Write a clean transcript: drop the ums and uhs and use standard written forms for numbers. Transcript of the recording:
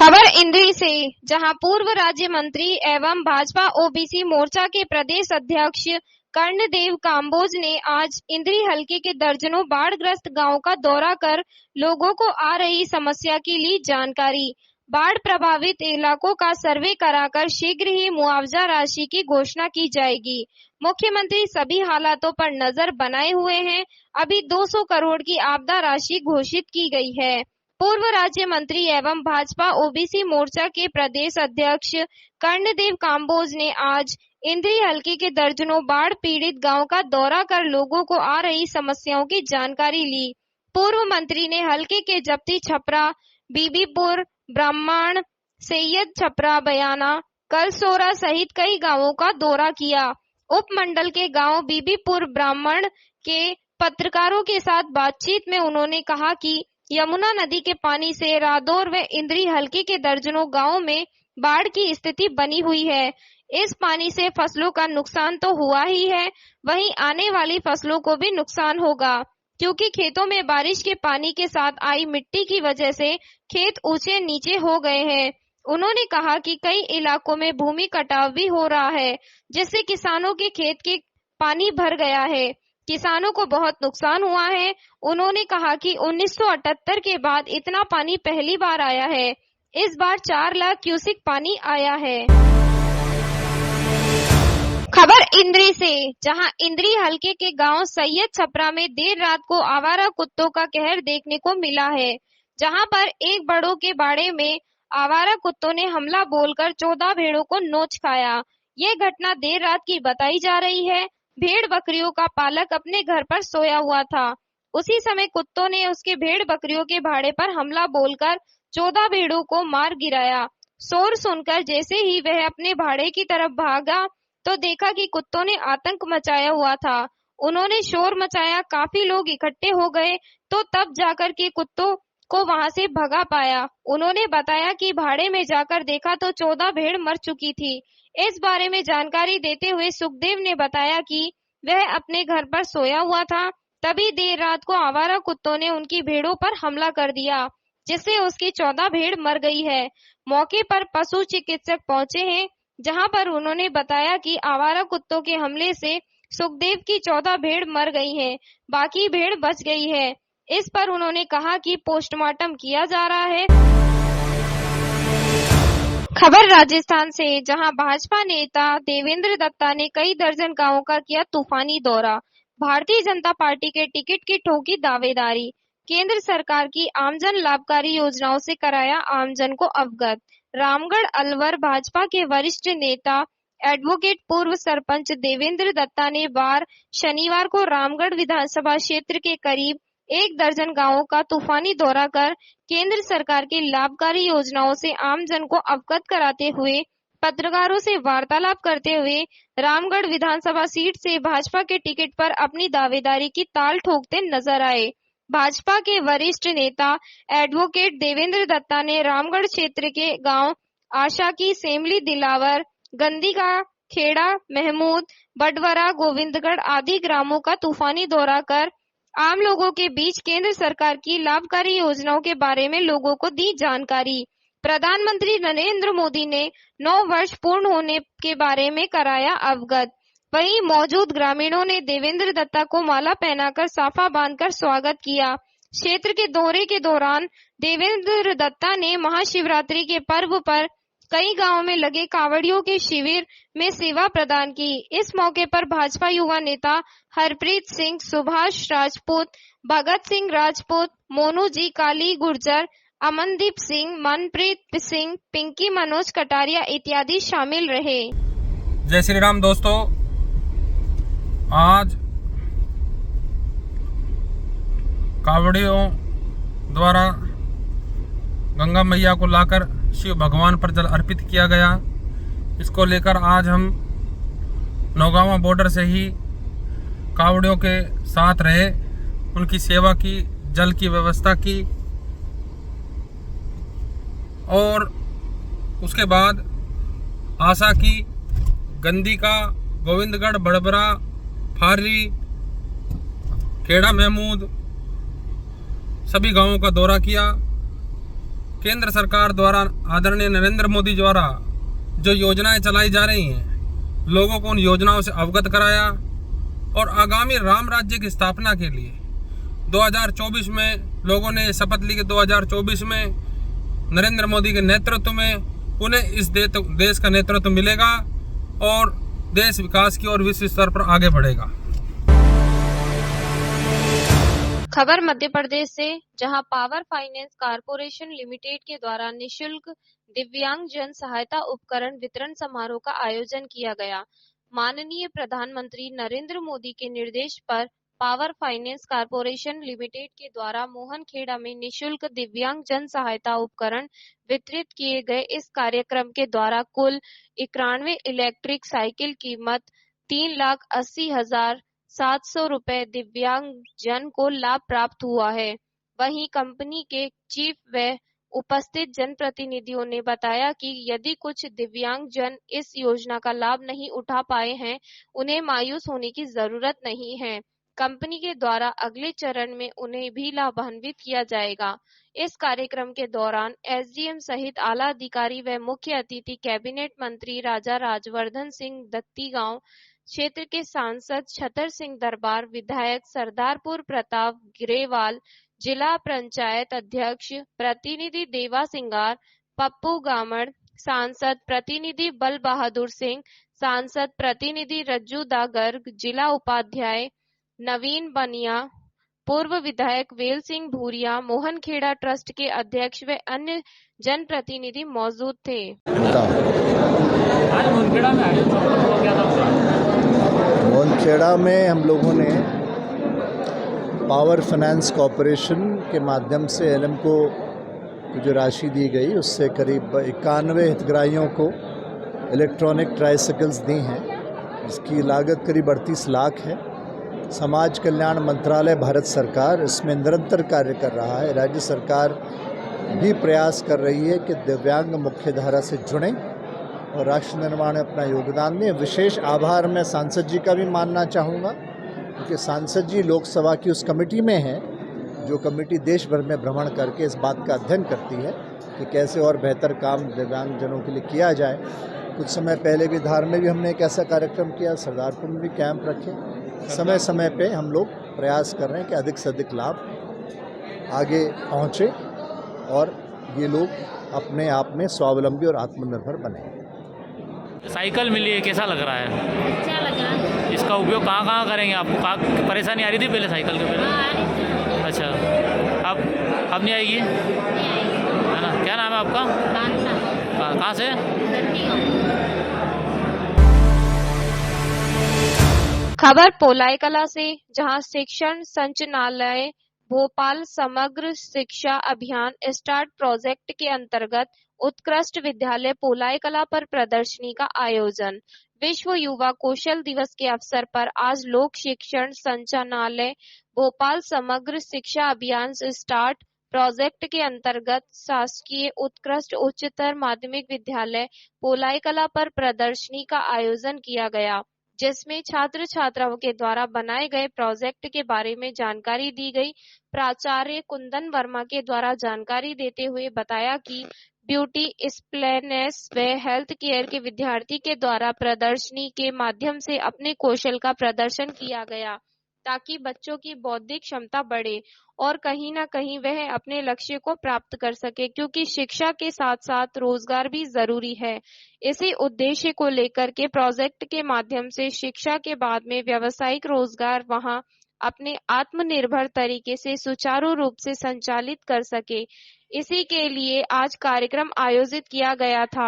खबर इंद्री से, जहां पूर्व राज्य मंत्री एवं भाजपा ओबीसी मोर्चा के प्रदेश अध्यक्ष कर्णदेव काम्बोज ने आज इंद्री हलके के दर्जनों बाढ़ग्रस्त गांवों का दौरा कर लोगों को आ रही समस्या की ली जानकारी। बाढ़ प्रभावित इलाकों का सर्वे कराकर शीघ्र ही मुआवजा राशि की घोषणा की जाएगी। मुख्यमंत्री सभी हालातों पर नजर बनाए हुए हैं। अभी 200 करोड़ की आपदा राशि घोषित की गई है। पूर्व राज्य मंत्री एवं भाजपा ओबीसी मोर्चा के प्रदेश अध्यक्ष कर्णदेव काम्बोज ने आज इंद्री हलके के दर्जनों बाढ़ पीड़ित गांव का दौरा कर लोगों को आ रही समस्याओं की जानकारी ली। पूर्व मंत्री ने हलके के जप्ती छपरा, बीबीपुर, ब्राह्मण, सैयद छपरा, बयाना, कलसोरा सहित कई गांवों का दौरा किया। उपमंडल के गांव बीबीपुर ब्राह्मण के पत्रकारों के साथ बातचीत में उन्होंने कहा कि यमुना नदी के पानी से रादौर व इंद्री हलके के दर्जनों गांवों में बाढ़ की स्थिति बनी हुई है। इस पानी से फसलों का नुकसान तो हुआ ही है, वहीं आने वाली फसलों को भी नुकसान होगा, क्योंकि खेतों में बारिश के पानी के साथ आई मिट्टी की वजह से खेत ऊंचे नीचे हो गए हैं। उन्होंने कहा कि कई इलाकों में भूमि कटाव भी हो रहा है, जिससे किसानों के खेत के पानी भर गया है। किसानों को बहुत नुकसान हुआ है। उन्होंने कहा कि 1978 के बाद इतना पानी पहली बार आया है। इस बार 4 लाख क्यूसिक पानी आया है। खबर इंद्री से, जहां इंद्री हलके के गांव सैयद छपरा में देर रात को आवारा कुत्तों का कहर देखने को मिला है, जहां पर एक बड़ों के बाड़े में आवारा कुत्तों ने हमला बोलकर 14 भेड़ों को नोच खाया। यह घटना देर रात की बताई जा रही है। भेड़ बकरियों का पालक अपने घर पर सोया हुआ था। उसी समय कुत्तों ने उसके भेड़ बकरियों के भाड़े पर हमला बोलकर 14 भेड़ों को मार गिराया। शोर सुनकर जैसे ही वह अपने भाड़े की तरफ भागा तो देखा कि कुत्तों ने आतंक मचाया हुआ था। उन्होंने शोर मचाया, काफी लोग इकट्ठे हो गए तो तब जाकर के कुत्तों को वहां से भगा पाया। उन्होंने बताया कि भाड़े में जाकर देखा तो 14 भेड़ मर चुकी थी। इस बारे में जानकारी देते हुए सुखदेव ने बताया कि वह अपने घर पर सोया हुआ था, तभी देर रात को आवारा कुत्तों ने उनकी भेड़ों पर हमला कर दिया, जिससे उसकी 14 भेड़ मर गई है। मौके पर पशु चिकित्सक पहुंचे हैं, जहां पर उन्होंने बताया कि आवारा कुत्तों के हमले से सुखदेव की 14 भेड़ मर गई हैं, बाकी भेड़ बच गई है। इस पर उन्होंने कहा कि पोस्टमार्टम किया जा रहा है। खबर राजस्थान से, जहां भाजपा नेता देवेंद्र दत्ता ने कई दर्जन गांवों का किया तूफानी दौरा। भारतीय जनता पार्टी के टिकट की ठोकी दावेदारी। केंद्र सरकार की आमजन लाभकारी योजनाओं से कराया आमजन को अवगत। रामगढ़ अलवर भाजपा के वरिष्ठ नेता एडवोकेट पूर्व सरपंच देवेंद्र दत्ता ने शनिवार को रामगढ़ विधानसभा क्षेत्र के करीब 1 दर्जन गांवों का तूफानी दौरा कर केंद्र सरकार की लाभकारी योजनाओं से आमजन को अवगत कराते हुए पत्रकारों से वार्तालाप करते हुए रामगढ़ विधानसभा सीट से भाजपा के टिकट पर अपनी दावेदारी की ताल ठोकते नजर आए। भाजपा के वरिष्ठ नेता एडवोकेट देवेंद्र दत्ता ने रामगढ़ क्षेत्र के गांव आशा की, सेमली, दिलावर, गंदी का खेड़ा, महमूद, बडवरा, गोविंदगढ़ आदि ग्रामों का तूफानी दौरा कर आम लोगों के बीच केंद्र सरकार की लाभकारी योजनाओं के बारे में लोगों को दी जानकारी। प्रधानमंत्री नरेंद्र मोदी ने 9 वर्ष पूर्ण होने के बारे में कराया अवगत। वहीं मौजूद ग्रामीणों ने देवेंद्र दत्ता को माला पहनाकर साफा बांधकर स्वागत किया। क्षेत्र के दौरे के दौरान देवेंद्र दत्ता ने महाशिवरात्रि के पर्व पर कई गांवों में लगे कावड़ियों के शिविर में सेवा प्रदान की। इस मौके पर भाजपा युवा नेता हरप्रीत सिंह, सुभाष राजपूत, भगत सिंह राजपूत, मोनू जी काली गुर्जर, अमनदीप सिंह, मनप्रीत सिंह, पिंकी मनोज कटारिया इत्यादि शामिल रहे। जय श्री राम दोस्तों, आज कावड़ियों द्वारा गंगा मैया को लाकर शिव भगवान पर जल अर्पित किया गया। इसको लेकर आज हम नौगावा बॉर्डर से ही कावड़ियों के साथ रहे, उनकी सेवा की, जल की व्यवस्था की और उसके बाद आशा की, गंदी का, गोविंदगढ़, बड़बरा, फारी, खेड़ा, महमूद सभी गांवों का दौरा किया। केंद्र सरकार द्वारा आदरणीय नरेंद्र मोदी द्वारा जो योजनाएं चलाई जा रही हैं, लोगों को उन योजनाओं से अवगत कराया और आगामी राम राज्य की स्थापना के लिए 2024 में लोगों ने शपथ ली कि 2024 में नरेंद्र मोदी के नेतृत्व में उन्हें इस देश का नेतृत्व मिलेगा और देश विकास की ओर विश्व स्तर पर आगे बढ़ेगा। खबर मध्य प्रदेश से, जहां पावर फाइनेंस कारपोरेशन लिमिटेड के द्वारा निशुल्क दिव्यांग जन सहायता उपकरण वितरण समारोह का आयोजन किया गया। माननीय प्रधानमंत्री नरेंद्र मोदी के निर्देश पर पावर फाइनेंस कारपोरेशन लिमिटेड के द्वारा मोहनखेड़ा में निशुल्क दिव्यांग जन सहायता उपकरण वितरित किए गए। इस कार्यक्रम के द्वारा कुल 91 इलेक्ट्रिक साइकिल कीमत 3,80,700 रुपए दिव्यांग जन को लाभ प्राप्त हुआ है। वहीं कंपनी के चीफ व उपस्थित जनप्रतिनिधियों ने बताया कि यदि कुछ दिव्यांग जन इस योजना का लाभ नहीं उठा पाए हैं, उन्हें मायूस होने की जरूरत नहीं है। कंपनी के द्वारा अगले चरण में उन्हें भी लाभान्वित किया जाएगा। इस कार्यक्रम के दौरान एसडीएम सहित आला अधिकारी व मुख्य अतिथि कैबिनेट मंत्री राजा राजवर्धन सिंह दत्तीगांव क्षेत्र के सांसद छतर सिंह दरबार, विधायक सरदारपुर प्रताप ग्रेवाल, जिला पंचायत अध्यक्ष प्रतिनिधि देवा सिंगार, पप्पू गामड़, सांसद प्रतिनिधि बल बहादुर सिंह, सांसद प्रतिनिधि रज्जू दा गर्ग, जिला उपाध्याय नवीन बनिया, पूर्व विधायक वेल सिंह भूरिया, मोहनखेड़ा ट्रस्ट के अध्यक्ष व अन्य जनप्रतिनिधि मौजूद थे। मोहनखेड़ा में हम लोगों ने पावर फाइनेंस कॉरपोरेशन के माध्यम से एलएम को जो राशि दी गई उससे करीब 91 हितग्राहियों को इलेक्ट्रॉनिक ट्राइसाइकिल्स दी हैं, इसकी लागत करीब 38 लाख है। समाज कल्याण मंत्रालय भारत सरकार इसमें निरंतर कार्य कर रहा है। राज्य सरकार भी प्रयास कर रही है कि दिव्यांग मुख्यधारा से जुड़ें और राष्ट्र निर्माण में अपना योगदान दें। विशेष आभार मैं सांसद जी का भी मानना चाहूँगा, क्योंकि सांसद जी लोकसभा की उस कमेटी में हैं जो कमेटी देश भर में भ्रमण करके इस बात का अध्ययन करती है कि कैसे और बेहतर काम दिव्यांगजनों के लिए किया जाए। कुछ समय पहले भी धार में भी हमने एक ऐसा कार्यक्रम किया, सरदारपुर में भी कैंप रखे। समय समय पे हम लोग प्रयास कर रहे हैं कि अधिक से अधिक लाभ आगे पहुँचे और ये लोग अपने आप में स्वावलंबी और आत्मनिर्भर बने। साइकिल मिली है, कैसा लग रहा है? अच्छा लगा। इसका उपयोग कहाँ करेंगे? आपको कहाँ परेशानी आ रही थी पहले साइकिल के पहले? अच्छा, अब नहीं आएगी है ना? क्या नाम है आपका? कहाँ से? खबर पोलाई कला से, जहां शिक्षण संचालनालय भोपाल समग्र शिक्षा अभियान स्टार्ट प्रोजेक्ट के अंतर्गत उत्कृष्ट विद्यालय पोलाई कला पर प्रदर्शनी का आयोजन। विश्व युवा कौशल दिवस के अवसर पर आज लोक शिक्षण संचालनालय भोपाल समग्र शिक्षा अभियान स्टार्ट प्रोजेक्ट के अंतर्गत शासकीय उत्कृष्ट उच्चतर माध्यमिक विद्यालय पोलाई कला पर प्रदर्शनी का आयोजन किया गया, जिसमें छात्र छात्राओं के द्वारा बनाए गए प्रोजेक्ट के बारे में जानकारी दी गई। प्राचार्य कुंदन वर्मा के द्वारा जानकारी देते हुए बताया कि ब्यूटी स्प्लेनेस व हेल्थ केयर के विद्यार्थी के द्वारा प्रदर्शनी के माध्यम से अपने कौशल का प्रदर्शन किया गया, ताकि बच्चों की बौद्धिक क्षमता बढ़े और कहीं ना कहीं वह अपने लक्ष्य को प्राप्त कर सके, क्योंकि शिक्षा के साथ साथ रोजगार भी जरूरी है। इसी उद्देश्य को लेकर के प्रोजेक्ट के माध्यम से शिक्षा के बाद में व्यावसायिक रोजगार वहां अपने आत्मनिर्भर तरीके से सुचारू रूप से संचालित कर सके। इसी के लिए आज कार्यक्रम आयोजित किया गया था।